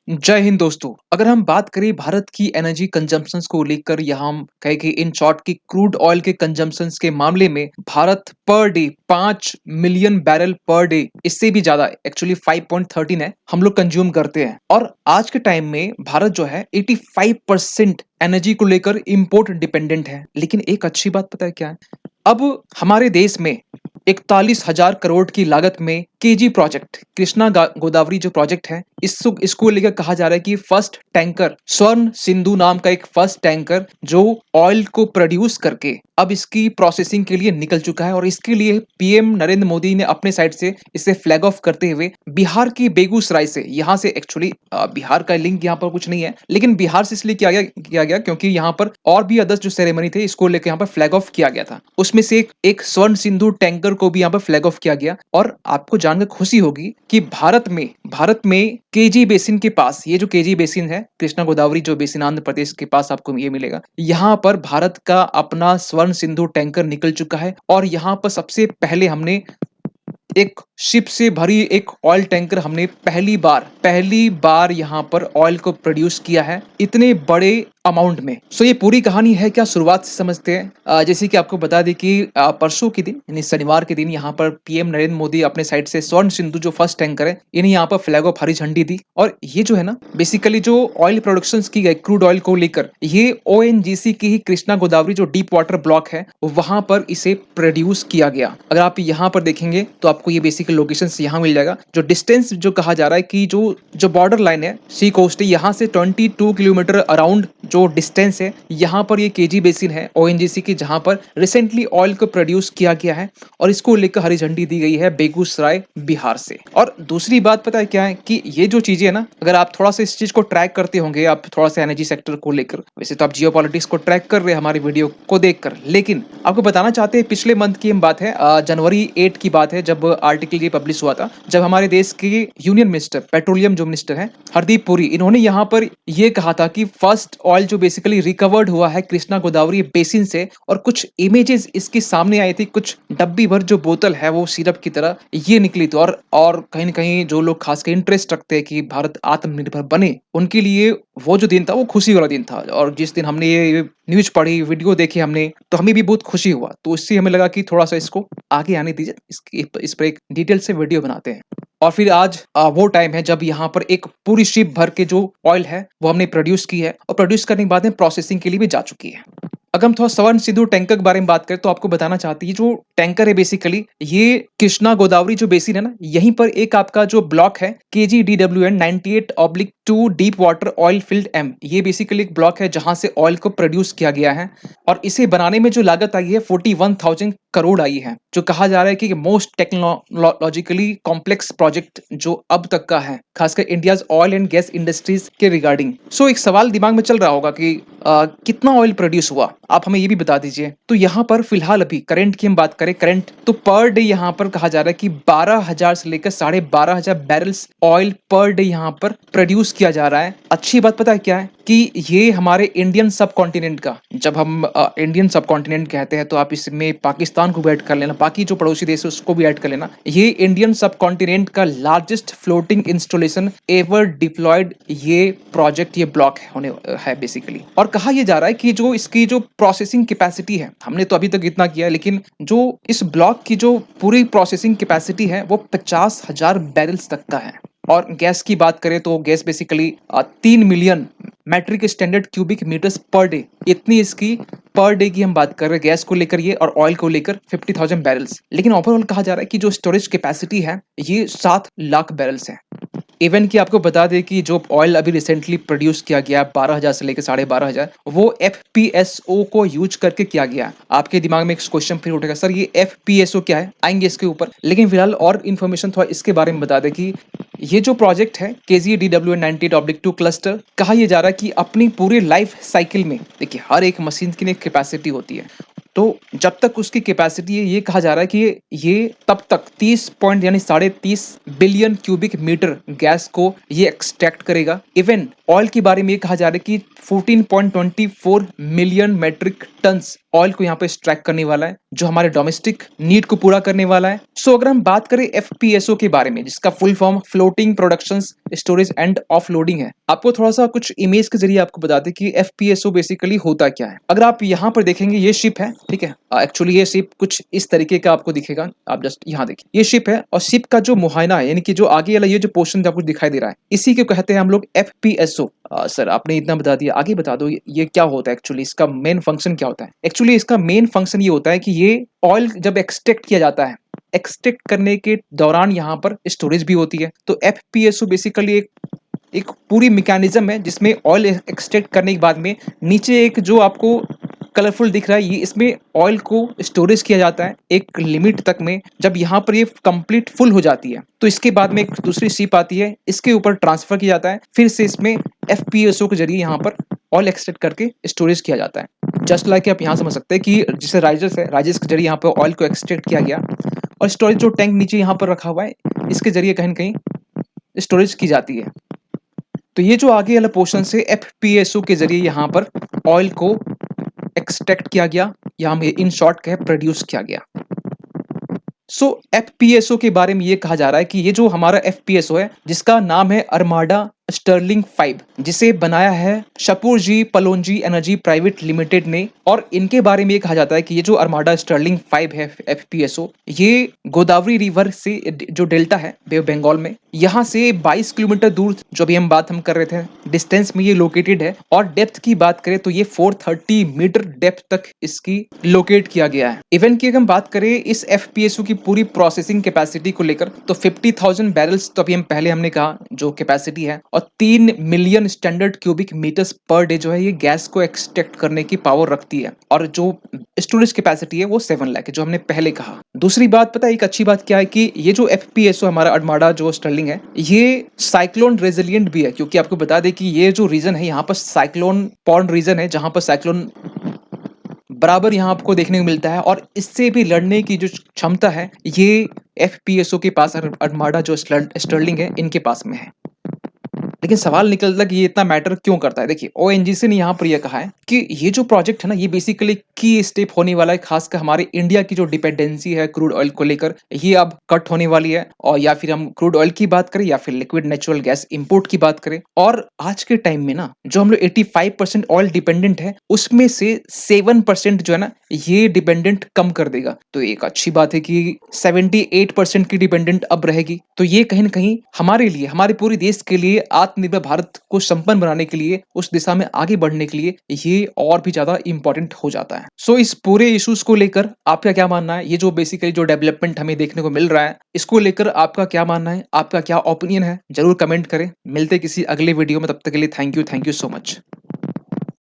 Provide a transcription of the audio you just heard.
जय हिंद दोस्तों। अगर हम बात करें भारत की एनर्जी कंजम्पशंस को लेकर या हम कहें कि इन शॉर्ट की क्रूड ऑयल के कंजम्पशंस के मामले में Bharat per day 5 million barrel per day, इससे भी ज्यादा एक्चुअली 5.13 है, हम लोग कंज्यूम करते हैं। और आज के टाइम में भारत जो है 85% एनर्जी को लेकर इंपोर्ट डिपेंडेंट है। लेकिन एक अच्छी बात पता है क्या है? अब हमारे देश में 41,000 करोड़ की लागत में केजी प्रोजेक्ट कृष्णा गोदावरी जो प्रोजेक्ट है, इसको लेकर कहा जा रहा है कि फर्स्ट टैंकर स्वर्ण सिंधु नाम का एक फर्स्ट टैंकर जो ऑयल को प्रोड्यूस करके अब इसकी प्रोसेसिंग के लिए निकल चुका है। और इसके लिए पीएम नरेंद्र मोदी ने अपने साइड से इसे फ्लैग ऑफ करते हुए बिहार की बेगूसराय से, यहाँ से एक्चुअली बिहार का लिंक यहाँ पर कुछ नहीं है, लेकिन बिहार से इसलिए किया गया क्योंकि यहाँ पर और भी अदर्स जो सेरेमनी थे इसको लेकर यहाँ पर फ्लैग ऑफ किया गया था। उसमें से एक स्वर्ण सिंधु टैंकर को भी यहाँ पर फ्लैग ऑफ किया गया। और आपको जानकर खुशी होगी कि भारत में केजी बेसिन के पास, ये जो केजी बेसिन है कृष्णा गोदावरी जो बेसिन आंध्र प्रदेश के पास आपको ये मिलेगा, यहाँ पर भारत का अपना स्वर्ण सिंधु टैंकर निकल चुका है। और यहाँ पर सबसे पहले हमने एक शिप से भरी एक ऑयल टैंकर हमने पहली बार यहाँ पर ऑयल को प्रोड्यूस किया है इतने बड़े अमाउंट में। सो ये पूरी कहानी है क्या, शुरुआत से समझते हैं। जैसे कि आपको बता दें कि परसों के दिन यानी शनिवार के दिन यहाँ पर पीएम नरेंद्र मोदी अपने साइड से स्वर्ण सिंधु जो फर्स्ट टैंकर है इन्हें यहाँ पर फ्लैग ऑफ हरी झंडी दी। और ये जो है ना, बेसिकली जो ऑयल प्रोडक्शन की गई क्रूड ऑयल को लेकर, ये ओएनजीसी की ही कृष्णा गोदावरी जो डीप वाटर ब्लॉक है वहां पर इसे प्रोड्यूस किया गया। अगर आप यहाँ पर देखेंगे तो आपको ये बेसिकली लोकेशन यहाँ मिल जाएगा। जो डिस्टेंस जो कहा जा रहा है कि जो जो बॉर्डर लाइन है, सी कोस्ट है, यहाँ से 22 किलोमीटर अराउंड जो डिस्टेंस है, यहाँ पर ये केजी बेसिन है ओएनजीसी की, जहां पर रिसेंटली ऑयल को प्रोड्यूस किया गया है। और इसको लेकर हरी झंडी दी गई है बेगूसराय बिहार से। और दूसरी बात पता है क्या है कि ये जो चीजें है ना, अगर आप थोड़ा सा इस चीज को ट्रैक करते होंगे, आप थोड़ा सा एनर्जी सेक्टर को लेकर, वैसे तो आप जियो पॉलिटिक्स को ट्रैक कर रहे हैं हमारी वीडियो को देखकर, लेकिन आपको बताना चाहते हैं पिछले मंथ की हम बात है, जनवरी 8 की बात है, जब आर्टिकल ये पब्लिश हुआ था, जब हमारे देश के यूनियन मिनिस्टर, पेट्रोलियम जो मिनिस्टर है हरदीप पुरी, इन्होंने यहाँ पर ये कहा था कि फर्स्ट ऑयल जो बेसिकली रिकवर्ड हुआ है कृष्णा गोदावरी बेसिन से। और कुछ इमेजेस इसके सामने आई थी, कुछ डब्बी भर जो बोतल है वो सिरप की तरह ये निकली थी। और कहीं ना कहीं जो लोग खासकर इंटरेस्ट रखते हैं कि भारत आत्मनिर्भर बने, उनके लिए वो जो दिन था वो खुशी वाला दिन था। और जिस दिन हमने ये न्यूज पढ़ी, वीडियो देखी हमने, तो हमें भी बहुत खुशी हुआ। तो इससे हमें लगा कि थोड़ा सा इसको आगे आने दीजिए, इस पर एक डिटेल से वीडियो बनाते हैं। और फिर आज वो टाइम है जब यहाँ पर एक पूरी शिप भर के जो ऑयल है वो हमने प्रोड्यूस की है, और प्रोड्यूस करने के बाद में प्रोसेसिंग के लिए भी जा चुकी है। अगर हम थोड़ा स्वर्ण सिंधु टैंकर के बारे में बात करें तो आपको बताना चाहती है, जो टैंकर है बेसिकली ये कृष्णा गोदावरी जो बेसिन है ना, यहीं पर एक आपका जो ब्लॉक है KGDWN 98/2 deep water oil field M, ये बेसिकली एक ब्लॉक है जहां से ऑयल को प्रोड्यूस किया गया है। और इसे बनाने में जो लागत आई है 41,000 करोड़ आई है, जो कहा जा रहा है कि मोस्ट टेक्नोलॉजिकली कॉम्प्लेक्स प्रोजेक्ट जो अब तक का है, खासकर India's oil and gas industries के रिगार्डिंग। सो एक सवाल दिमाग में चल रहा होगा कि कितना ऑयल प्रोड्यूस हुआ, आप हमें ये भी बता दीजिए। तो यहाँ पर फिलहाल अभी करंट की हम बात करें, करंट तो पर डे यहाँ पर कहा जा रहा है कि 12,000 से लेकर 12,500 बैरल्स ऑयल पर डे यहाँ पर प्रोड्यूस किया जा रहा है। अच्छी बात पता है क्या है कि ये हमारे इंडियन सब कॉन्टिनेंट का, जब हम इंडियन सब कॉन्टिनेंट कहते हैं तो आप इसमें पाकिस्तान को भी ऐड कर लेना, बाकी जो पड़ोसी देश है उसको भी ऐड कर लेना। ये इंडियन सब कॉन्टिनेंट का largest floating installation ever deployed ये प्रोजेक्ट, ये ब्लॉक होने है बेसिकली। और कहा यह जा रहा है कि जो इसकी जो प्रोसेसिंग कैपेसिटी है, हमने तो अभी तक इतना किया है, लेकिन जो इस ब्लॉक की जो पूरी प्रोसेसिंग कैपेसिटी है वो 50,000 बैरल्स तक का है। और गैस की बात करें तो gas basically 3 million metric standard cubic metres per day, इतनी इसकी पर डे की हम बात कर रहे हैं गैस को लेकर ये, और ऑयल को लेकर 50,000 बैरल्स। लेकिन ओवरऑल कहा जा रहा है कि जो स्टोरेज कैपेसिटी है ये 7 लाख बैरल्स है। इवन कि आपको बता दें कि जो ऑयल अभी रिसेंटली प्रोड्यूस किया गया 12,000 से लेकर 12,500, वो FPSO को यूज करके किया गया। आपके दिमाग में एक क्वेश्चन फिर उठेगा, सर ये FPSO क्या है, आएंगे इसके ऊपर, लेकिन फिलहाल और इन्फॉर्मेशन थोड़ा इसके बारे में बता दें कि ये जो प्रोजेक्ट है KGDWN 98/2 क्लस्टर, कहा यह जा रहा है कि अपनी पूरे लाइफ साइकिल में, देखिए हर एक मशीन की एक कैपेसिटी होती है, तो जब तक उसकी कैपेसिटी है, ये कहा जा रहा है कि ये तब तक 30 पॉइंट यानी 30.5 बिलियन क्यूबिक मीटर गैस को ये एक्सट्रैक्ट करेगा। इवन ऑयल के बारे में ये कहा जा रहा है कि 14.24 मिलियन मेट्रिक टन्स ऑयल को यहाँ पे एक्सट्रैक्ट करने वाला है, जो हमारे डोमेस्टिक नीड को पूरा करने वाला है। सो अगर हम बात करें एफपीएसओ के बारे में, जिसका full form floating production storage and offloading है, आपको थोड़ा सा कुछ इमेज के जरिए आपको बता दें कि एफपीएसओ बेसिकली होता क्या है। अगर आप यहाँ पर देखेंगे, ये शिप है, ठीक है। एक्चुअली ये शिप कुछ इस तरीके का आपको दिखेगा। आप जस्ट यहाँ देखिए, ये शिप है और शिप का जो मुहायना है, यानी कि जो आगे वाला ये जो पोर्शन आपको दिखाई दे रहा है, इसी को कहते हैं हम लोग एफपीएसओ। सर आपने इतना बता दिया, आगे बता दो ये क्या होता है, एक्चुअली इसका मेन फंक्शन क्या होता है। एक्चुअली इसका मेन फंक्शन ये होता है कि ये ऑयल जब एक्सट्रैक्ट किया जाता है, एक्सट्रैक्ट करने के दौरान यहाँ पर स्टोरेज भी होती है। तो एफपीएसओ बेसिकली एक पूरी मैकेनिज्म है जिसमें ऑयल एक्सट्रैक्ट करने के बाद में नीचे एक जो आपको कलरफुल दिख रहा है, ये इसमें ऑयल को स्टोरेज किया जाता है एक लिमिट तक में। जब यहाँ पर ये कंप्लीट फुल हो जाती है तो इसके बाद में एक दूसरी शिप आती है, इसके ऊपर ट्रांसफर किया जाता है, फिर से इसमें एफपीएसओ के जरिए यहाँ पर ऑयल एक्सट्रैक्ट करके स्टोरेज किया जाता है। जस्ट लाइक आप यहाँ समझ सकते हैं कि जैसे राइजर्स है, राइजर्स के जरिए यहाँ पर ऑयल को एक्सट्रैक्ट किया गया और स्टोरेज जो टैंक नीचे यहाँ पर रखा हुआ है, इसके जरिए कहीं न कहीं स्टोरेज की जाती है। तो ये जो आगे वाला पोर्शन से एफपीएसओ के जरिए यहाँ पर ऑयल को एक्सट्रैक्ट किया गया, या हम इन शॉर्ट कहें प्रोड्यूस किया गया। सो एफपीएसओ के बारे में ये कहा जा रहा है कि ये जो हमारा एफपीएसओ है, जिसका नाम है अरमाडा स्टर्लिंग 5, जिसे बनाया है शपूरजी पलोंजी एनर्जी प्राइवेट लिमिटेड ने। और इनके बारे में ये कहा जाता है कि ये जो अरमाडा स्टर्लिंग 5 है एफपीएसओ, ये गोदावरी रिवर से जो डेल्टा है बे ऑफ बंगाल में, यहाँ से 22 किलोमीटर दूर, जो भी हम कर रहे थे डिस्टेंस में ये लोकेटेड है। और डेप्थ की बात करें तो ये 430 मीटर डेप्थ तक इसकी लोकेट किया गया है। इवन की अगर हम बात करें इस एफपीएसओ की पूरी प्रोसेसिंग कैपेसिटी को लेकर, तो 50,000 बैरल्स तो अभी पहले हमने कहा जो कैपेसिटी है, और 3 million standard cubic metres per day जो है ये गैस को एक्सट्रैक्ट करने की पावर रखती है। और जो स्टोरेज कैपेसिटी है वो 7 लाख है, जो हमने पहले कहा। दूसरी बात पता है एक अच्छी बात क्या है कि ये जो एफपीएसओ हमारा अरमाडा जो स्टर्लिंग है, ये साइक्लोन रेजिलिएंट भी है, क्योंकि आपको बता दें कि ये जो रीजन है यहाँ पर साइक्लोन पॉर्न रीजन है, जहां पर साइक्लोन बराबर यहाँ आपको देखने को मिलता है। और इससे भी लड़ने की जो क्षमता है, ये एफपीएसओ के पास, अरमाडा जो स्टर्लिंग है इनके पास में है। लेकिन सवाल निकलता है कि ये इतना मैटर क्यों करता है। देखिए, ओएनजीसी ने यहाँ पर यह कहा है कि ये जो प्रोजेक्ट है ना, ये बेसिकली की स्टेप होने वाला है, खासकर हमारे इंडिया की जो डिपेंडेंसी है क्रूड ऑयल को लेकर, ये अब कट होने वाली है। और या फिर हम क्रूड ऑयल की बात करें या फिर लिक्विड नेचुरल गैस इंपोर्ट की बात करें, और आज के टाइम में ना जो हम लोग 85% ऑयल डिपेंडेंट है, उसमें से 7% जो है ना ये डिपेंडेंट कम कर देगा। तो एक अच्छी बात है कि 78% की डिपेंडेंट अब रहेगी। तो ये कहीं ना कहीं हमारे लिए, हमारे पूरे देश के लिए, आत्मनिर्भर भारत को संपन्न बनाने के लिए, उस दिशा में आगे बढ़ने के लिए ये और भी ज्यादा इंपॉर्टेंट हो जाता है। सो इस पूरे इश्यूज को लेकर आपका क्या मानना है? ये जो बेसिकली जो डेवलपमेंट हमें देखने को मिल रहा है, इसको लेकर आपका क्या मानना है, आपका क्या ओपिनियन है, जरूर कमेंट करें। मिलते किसी अगले वीडियो में, तब तक के लिए थैंक यू सो मच।